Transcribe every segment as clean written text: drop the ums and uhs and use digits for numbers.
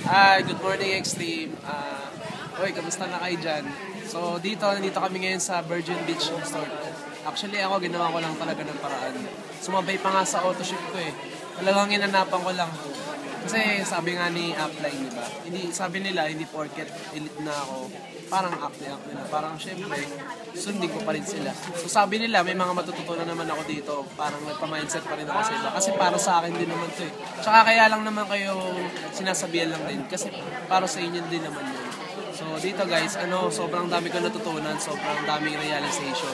Good morning, Extreme. Oy, kamusta na kayo dyan? So, nandito kami ngayon sa Virgin Beach Resort. Actually, ako, ginawa ko lang talaga ng paraan. Sumabay pa nga sa auto ship ko eh. Talagang inanapan ko lang. Kasi sabi nga ni Upline, di ba? Sabi nila, hindi porket elite na ako, parang acte na. Parang syempre, sundin ko pa rin sila. So sabi nila, may mga matututunan naman ako dito. Parang nagpa-mindset pa rin ako sa iba. Kasi para sa akin din naman to eh. Tsaka kaya lang naman kayo sinasabihan lang din. Kasi para sa inyo din naman yun. So dito guys, sobrang dami ko natutunan, sobrang daming realization.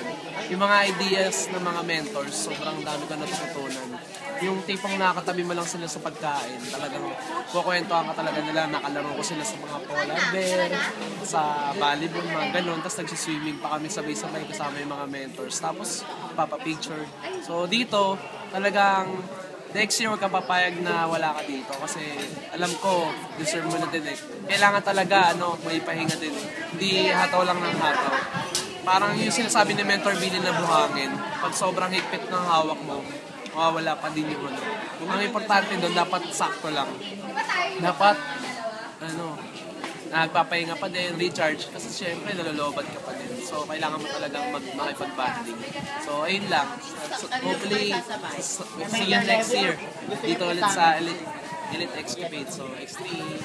Yung mga ideas ng mga mentors, sobrang dami ko natutunan. Yung tipong nakakatabi mo lang sila sa pagkain, talagang kukwentuhan ka talaga nila, nakalaro ko sila sa mga polar bear, sa volleyball, mga ganun. Tapos nagsiswimming pa kami sabay-sabay kasama yung mga mentors. Tapos papa-picture. So dito, talagang next year huwag kang papayag na wala ka dito kasi alam ko, deserve mo na din eh. Kailangan talaga, may pahinga din eh. Hindi hataw lang ng hataw. Parang yung sinasabi ni Mentor Billy na buhangin, pag sobrang higpit ng hawak mo, mawawala pa din yung ano. Ang importante doon, dapat sakto lang. Dapat, nagpapahinga pa din, recharge, kasi syempre nalolobat ka pa din. So, kailangan mo talagang makipag-bonding. So, ayun lang. So, hopefully, see you next year. Dito ulit sa Elite Escapade. So, extreme.